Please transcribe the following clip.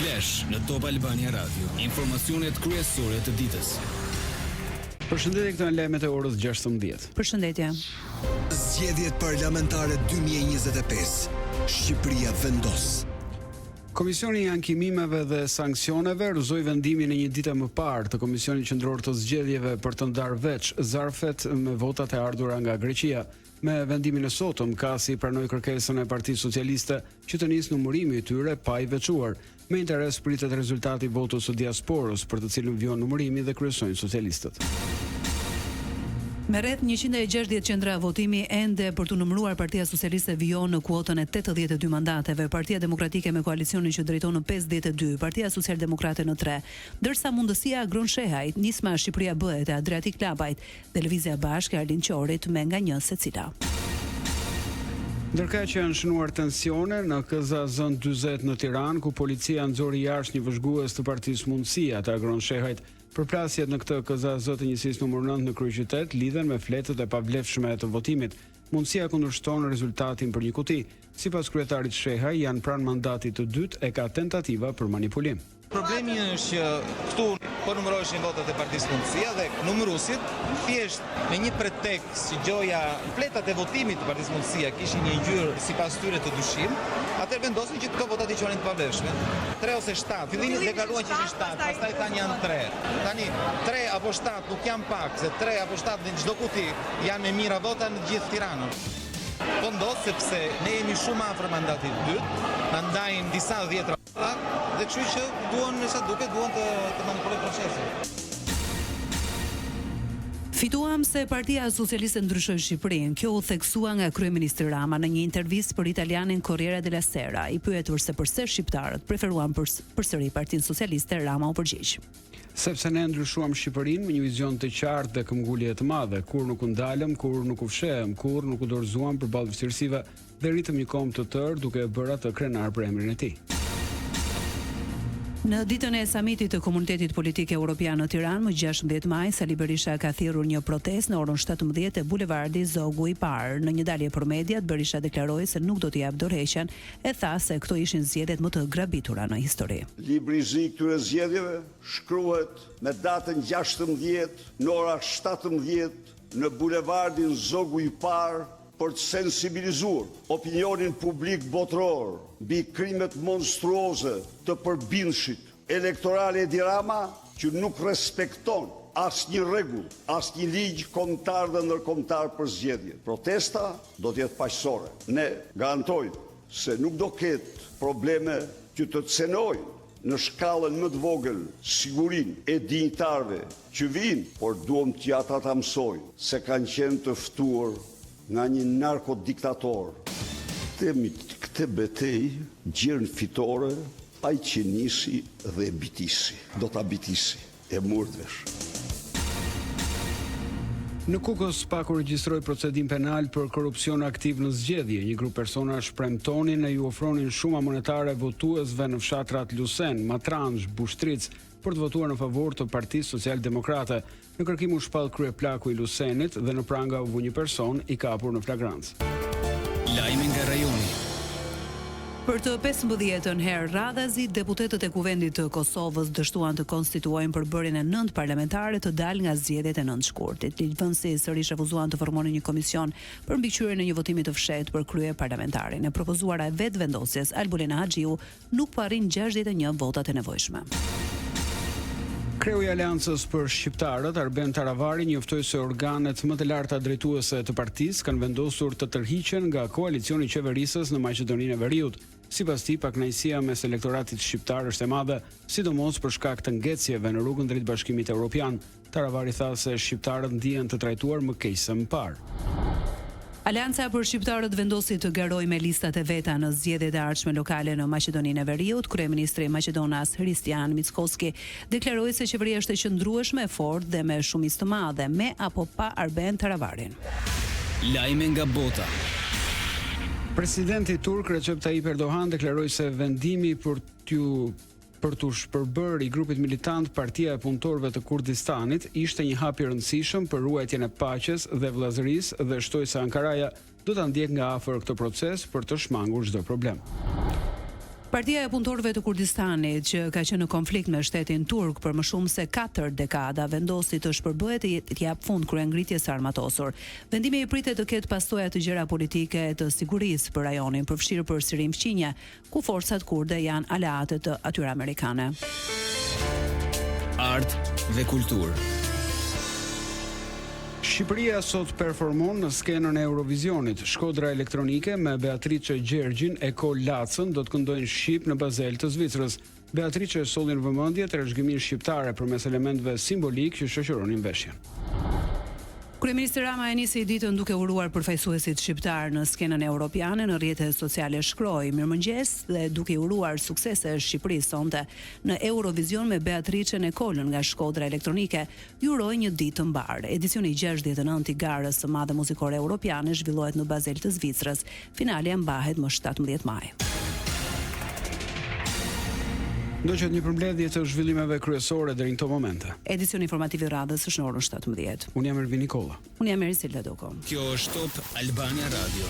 Flash në Top Albania Radio. Informacionet kryesore të ditës. Përshëndetje, këto janë lajmet e orës 16. Përshëndetje. Zgjedhjet parlamentare 2025. Shqipëria vendos. Komisioni i ankimimeve dhe sanksioneve rrëzoi vendimin e një dite më parë të Komisionit Qendror të Zgjedhjeve për të ndarë veç zarfet me votat e ardhura nga Greqia. Me vendimin e sotëm, Kasi pranoi kërkesën e Partisë Socialiste që të nisë numërimi i tyre pa i veçuar. Me interes pritet rezultati i votës së diasporës, për të cilën vjon numërimi dhe kryesojnë socialistët. Me rreth 160 qendra votimi ende për të numëruar Partia Socialiste vijon në kuotën e 82 mandateve, Partia Demokratike me koalicionin që drejton në 52, Partia Socialdemokrate në 3, ndërsa mundësia Gron Shehajt, Nisma Shqipëria Bëhet e Adriatik Lapajt dhe Lëvizja Bashkë e Arlin Qorit me nga një secila. Ndërkaq që janë shënuar tensione në KZZ 40 në Tiranë, ku policia nxori jashtë një vëzhgues të Partisë Mundësia të Gron Shehajt. Përplasjet në këtë KZZ të njësisë numër 9 në kryeqytet lidhen me fletët e pavlefshme të votimit. Mundësia kundërshton rezultatin për një kuti. Sipas kryetarit Shehaj, janë pranë mandatit të dytë e ka tentativa për manipulim. Problemi është që këtu po numëroheshin votat e Partisë Mundësia dhe numëruesit thjesht me një pretekst që gjoja fletat e votimit të Partisë Mundësia kishin një ngjyrë sipas tyre të dyshim, atëherë vendosin që këto votat i quanin të pavlefshme. 3 ose 7. Fillimisht deklaruan që ishin 7, pastaj tani janë 3. Tani 3 apo 7 nuk janë pak, se 3 apo 7 në çdo kuti janë me mira vota në gjithë Tiranën. Po ndodh sepse ne jemi shumë afër mandatit të dytë, na ndajnë disa dhjetra dhe kështu që duan sa duket duan të manipulojnë procesin. Fituam se Partia Socialiste ndryshoi Shqipërinë. Kjo u theksua nga kryeministri Rama në një intervistë për italianin Corriere della Sera. I pyetur se pse shqiptarët preferuan përsëri Partinë Socialiste, Rama u përgjigj. Sepse ne ndryshuam Shqipërinë me një vizion të qartë dhe këmbgulje të madhe, kur nuk u ndalëm, kur nuk u fshehem, kur nuk u dorëzuam përballë vështirësive dhe rritëm një kom të tërë duke e bërë atë krenar për emrin e tij. Në ditën e samitit të Komunitetit Politik Evropian në Tiranë, më 16 maj, Sali Berisha ka thirrur një protestë në orën 17 te bulevardi Zogu i Parë. Në një dalje për mediat, Berisha deklaroi se nuk do t'i jap dorëheqjen, e tha se këto ishin zgjedhjet më të grabitura në histori. Libri i zi këtyre zgjedhjeve shkruhet me datën 16 në ora 17 në bulevardin Zogu i Parë për të sensibilizuar opinionin publik botëror mbi krimet monstruoze të përbindshit elektoral Edi Rama, që nuk respekton asnjë rregull, asnjë ligj kombëtar dhe ndërkombëtar për zgjedhje. Protesta do të jetë paqësore. Ne garantojmë se nuk do ketë probleme që të cenojnë në shkallën më të vogël sigurinë e dinjitarëve që vinë, por duam t'ja ata mësojnë se kanë qenë të ftuar nga një narkodiktator. Temi këtë betej gjerën fitore ai që nisi dhe e bitisi. Do ta bitisi e murdhësh. Në Kukës pak u regjistroi procedim penal për korrupsion aktiv në zgjedhje. Një grup personash premtonin e ju ofronin shuma monetare votuesve në fshatrat Lusen, Matranj, Bushtric për të votuar në favor të Partisë Socialdemokrate. Në kërkim u shpall kryeplaku i Lusenit dhe në pranga u vu një person i kapur në flagrancë. Lajme nga rajoni. Për të 15-ën herë radhazi, deputetët e Kuvendit të Kosovës dështuan të konstituojnë përbërjen e 9 parlamentare të dalë nga zgjedhjet e 9 shkurtit. Ligjvënësi sërish refuzuan të formonin një komision për mbikëqyrjen e një votimi të fshehtë për krye parlamentarin. E propozuara e vetë vendosjes Albulena Haxhiu nuk po arrin 61 votat e nevojshme. Kreu i Aleancës për Shqiptarët, Arben Taravari, njoftoi se organet më të larta drejtuese të partisë kanë vendosur të tërhiqen nga koalicioni i qeverisës në Maqedoninë e Veriut. Sipas tij, pakënaqësia mes elektoratit shqiptar është e madhe, sidomos për shkak të ngecjeve në rrugën drejt Bashkimit Evropian. Taravari tha se shqiptarët ndihen të trajtuar më keq se më parë. Aleanca për shqiptarët vendosi të garojë me listat e veta në zgjedhjet e ardhshme lokale në Maqedoninë e Veriut. Kryeministri i Maqedonas Hristian Mickoski deklaroi se qeveria është e qëndrueshme, e fortë dhe me shumicë të madhe, me apo pa Arben Taravarin. Lajme nga bota. Presidenti turk Recep Tayyip Erdogan deklaroi se vendimi për të shpërbërë i grupit militant Partia e Punëtorëve të Kurdistanit ishte një hap i rëndësishëm për ruajtjen e paqes dhe vëllazërisë dhe shtoi se Ankaraja do ta ndjek nga afër këtë proces për të shmangur çdo problem. Partia e punëtorëve të Kurdistanit, që ka qenë në konflikt me shtetin turk për më shumë se 4 dekada, vendosi të shpërbëhet të jap fund kryengritjes së armatosur. Vendimi i pritet të ketë pasoja të gjëra politike të sigurisë për rajonin, përfshirë për Sirim Fqinje, ku forcat kurde janë aleate të atyre amerikane. Art dhe kulturë. Shqipëria sot performon në skenën e Eurovisionit. Shkodra elektronike me Beatrice Gjergjin e Kol Lacën do të këndojnë shqip në Bazel të Zvicrës. Beatrice solli në vëmendje trashëgiminë shqiptare përmes elementeve simbolik që shoqëronin veshjen. Kryeministri Rama e nisi ditën duke uruar përfaqësuesit shqiptar në skenën europiane në rrjetet sociale shkroi mirëmëngjes dhe duke uruar suksese Shqipërisë sonte në Eurovision me Beatrice e Kolën nga Shkodra elektronike, ju uroi një ditë të mbar. Edicioni 69 i garës së madhe muzikore europiane zhvillohet në Bazel të Zvicrës. Finalja mbahet më 17 maj. Ndoqët një përmbledhje të zhvillimeve kryesore deri në këto momente. Edicioni informativ i radhës është në orën 17. Unë jam Ervin Nikolla. Unë jam Erisilda Doko. Kjo është Top Albania Radio.